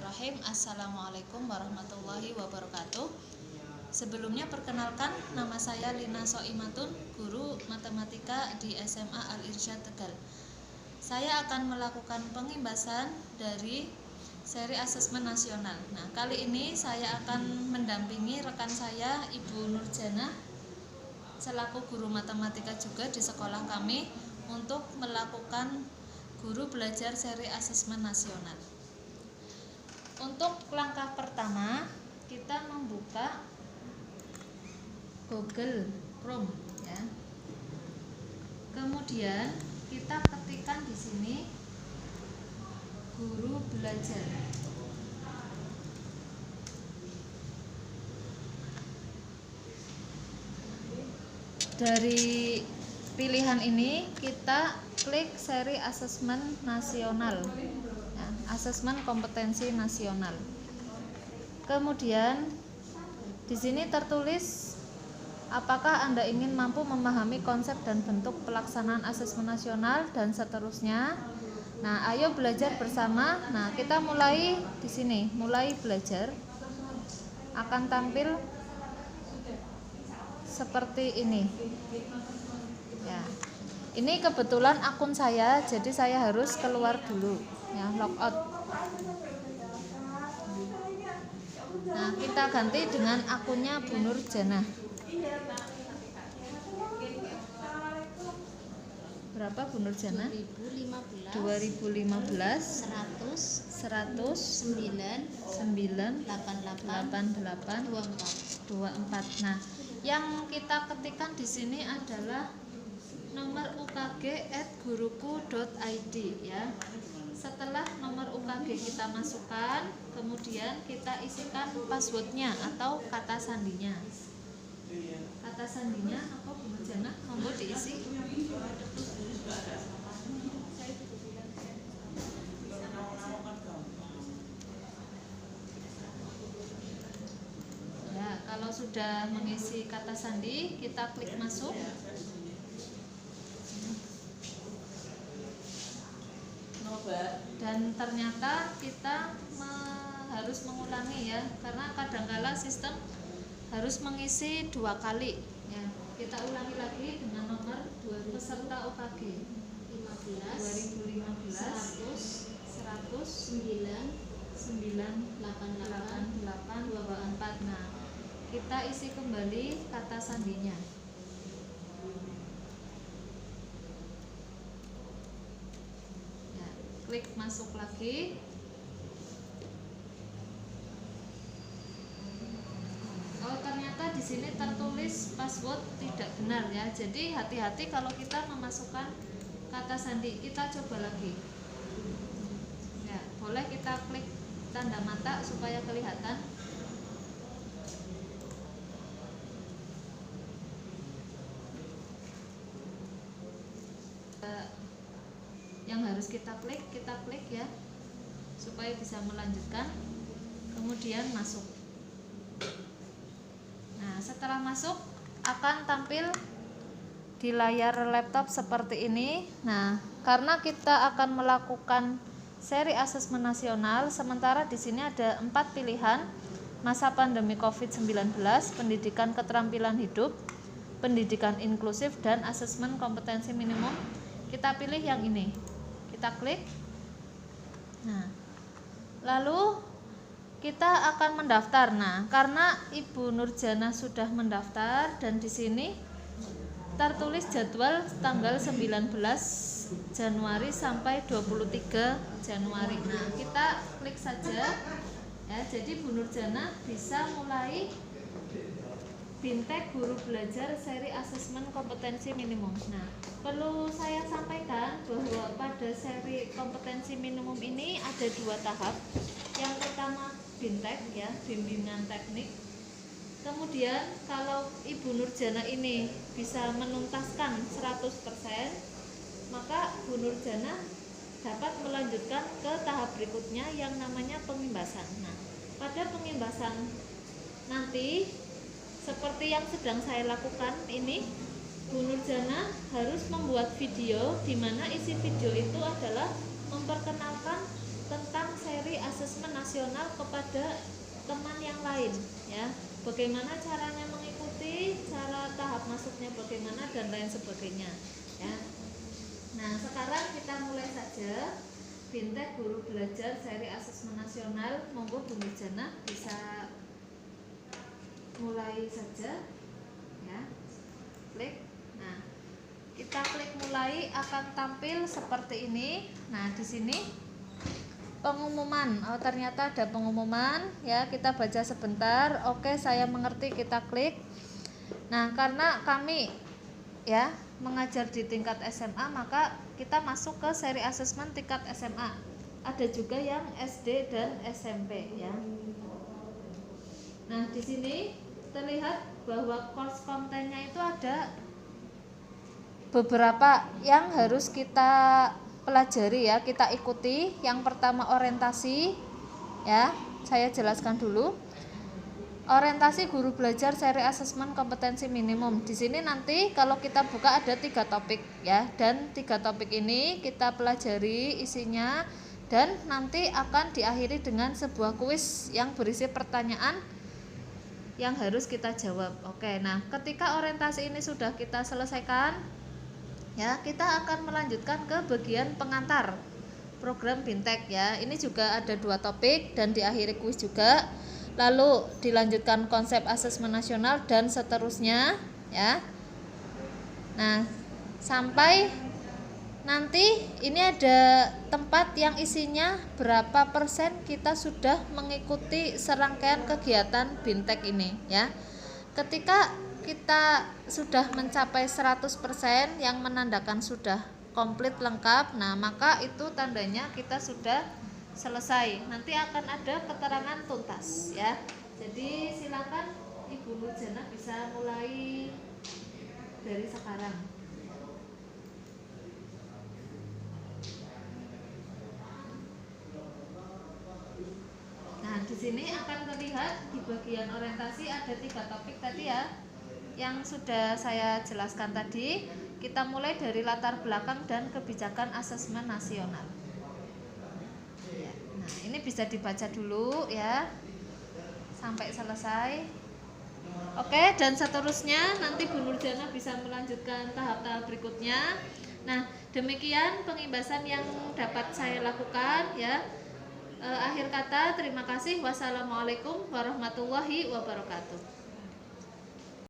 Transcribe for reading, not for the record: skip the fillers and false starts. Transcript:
Bismillahirrahmanirrahim. Assalamualaikum warahmatullahi wabarakatuh. Sebelumnya perkenalkan, nama saya Lina Soimatun, guru matematika di SMA Al-Irsyad Tegal. Saya akan melakukan pengimbasan dari seri asesmen nasional. Nah, kali ini saya akan mendampingi rekan saya, Ibu Nurjana, selaku guru matematika juga di sekolah kami, untuk melakukan guru belajar seri asesmen nasional. Untuk langkah pertama, kita membuka Google Chrome ya. Kemudian kita ketikkan di sini guru belajar. Dari pilihan ini kita klik seri asesmen nasional ya, asesmen kompetensi nasional. Kemudian di sini tertulis apakah Anda ingin mampu memahami konsep dan bentuk pelaksanaan asesmen nasional dan seterusnya. Nah, ayo belajar bersama. Nah, kita mulai di sini, mulai belajar. Akan tampil seperti ini. Ya. Ini kebetulan akun saya, jadi saya harus keluar dulu, ya, logout. Nah, kita ganti dengan akunnya Bu Nurjana. Berapa Bu Nurjana? 2015 100 9 88 24. Nah, yang kita ketikkan di sini adalah nomor ukg@guruku.id ya. Setelah nomor UKG kita masukkan, kemudian kita isikan passwordnya atau kata sandinya. Kata sandinya apa Bu Nurjana? Monggo diisi. Ya, kalau sudah mengisi kata sandi, kita klik masuk. Dan ternyata kita harus mengulangi ya, karena kadangkala sistem harus mengisi 2 kali ya. Kita ulangi lagi dengan nomor peserta UKG 2015 100 9 88 24. Nah, kita isi kembali kata sandinya. Klik masuk lagi. Oh, ternyata di sini tertulis password tidak benar ya. Jadi hati-hati kalau kita memasukkan kata sandi. Kita coba lagi. Ya, boleh kita klik tanda mata supaya kelihatan. Yang harus kita klik ya, supaya bisa melanjutkan. Kemudian masuk. Nah, setelah masuk akan tampil di layar laptop seperti ini. Nah, karena kita akan melakukan seri asesmen nasional, sementara di sini ada 4 pilihan: masa pandemi COVID-19, pendidikan keterampilan hidup, pendidikan inklusif, dan asesmen kompetensi minimum. Kita pilih yang ini. Kita klik. Nah, lalu kita akan mendaftar. Nah, karena Ibu Nurjana sudah mendaftar dan di sini tertulis jadwal tanggal 19 Januari sampai 23 Januari. Nah, kita klik saja ya. Jadi Bu Nurjana bisa mulai Bintek guru belajar seri asesmen kompetensi minimum. Nah, perlu saya sampaikan bahwa pada seri kompetensi minimum ini ada 2 tahap. Yang pertama Bintek ya, bimbingan teknik. Kemudian kalau Ibu Nurjana ini bisa menuntaskan 100%, maka Bu Nurjana dapat melanjutkan ke tahap berikutnya yang namanya pengimbasan. Nah, pada pengimbasan nanti seperti yang sedang saya lakukan ini, Bu Nurjana harus membuat video di mana isi video itu adalah memperkenalkan tentang seri asesmen nasional nasional kepada teman yang lain ya. Bagaimana caranya mengikuti, cara tahap masuknya bagaimana dan lain sebagainya ya. Nah, sekarang kita mulai saja Bintek Guru Belajar seri asesmen nasional. Monggo Bu Nurjana bisa mulai saja ya. Klik. Nah, kita klik mulai akan tampil seperti ini. Nah, di sini pengumuman. Oh, ternyata ada pengumuman ya. Kita baca sebentar. Oke, saya mengerti, kita klik. Nah, karena kami ya mengajar di tingkat SMA, maka kita masuk ke seri asesmen tingkat SMA. Ada juga yang SD dan SMP ya. Nah, di sini terlihat bahwa course kontennya itu ada beberapa yang harus kita pelajari ya, kita ikuti. Yang pertama orientasi ya, saya jelaskan dulu. Orientasi guru belajar seri asesmen kompetensi minimum. Di sini nanti kalau kita buka ada 3 topik ya, dan 3 topik ini kita pelajari isinya dan nanti akan diakhiri dengan sebuah kuis yang berisi pertanyaan yang harus kita jawab. Oke, nah ketika orientasi ini sudah kita selesaikan ya, kita akan melanjutkan ke bagian pengantar program Bintek ya. Ini juga ada 2 topik dan diakhiri kuis juga. Lalu dilanjutkan konsep asesmen nasional dan seterusnya ya. Nah, sampai nanti ini ada tempat yang isinya berapa persen kita sudah mengikuti serangkaian kegiatan Bintek ini ya. Ketika kita sudah mencapai 100% yang menandakan sudah komplit lengkap, nah maka itu tandanya kita sudah selesai. Nanti akan ada keterangan tuntas ya. Jadi silakan Ibu Nurjana bisa mulai dari sekarang. Nah, di sini akan terlihat di bagian orientasi ada 3 topik tadi ya, yang sudah saya jelaskan tadi. Kita mulai dari latar belakang dan kebijakan asesmen nasional. Nah, ini bisa dibaca dulu ya sampai selesai. Oke, dan seterusnya nanti Bu Nurjana bisa melanjutkan tahap-tahap berikutnya. Nah, demikian pengimbasan yang dapat saya lakukan ya. Akhir kata, terima kasih. Wassalamualaikum warahmatullahi wabarakatuh.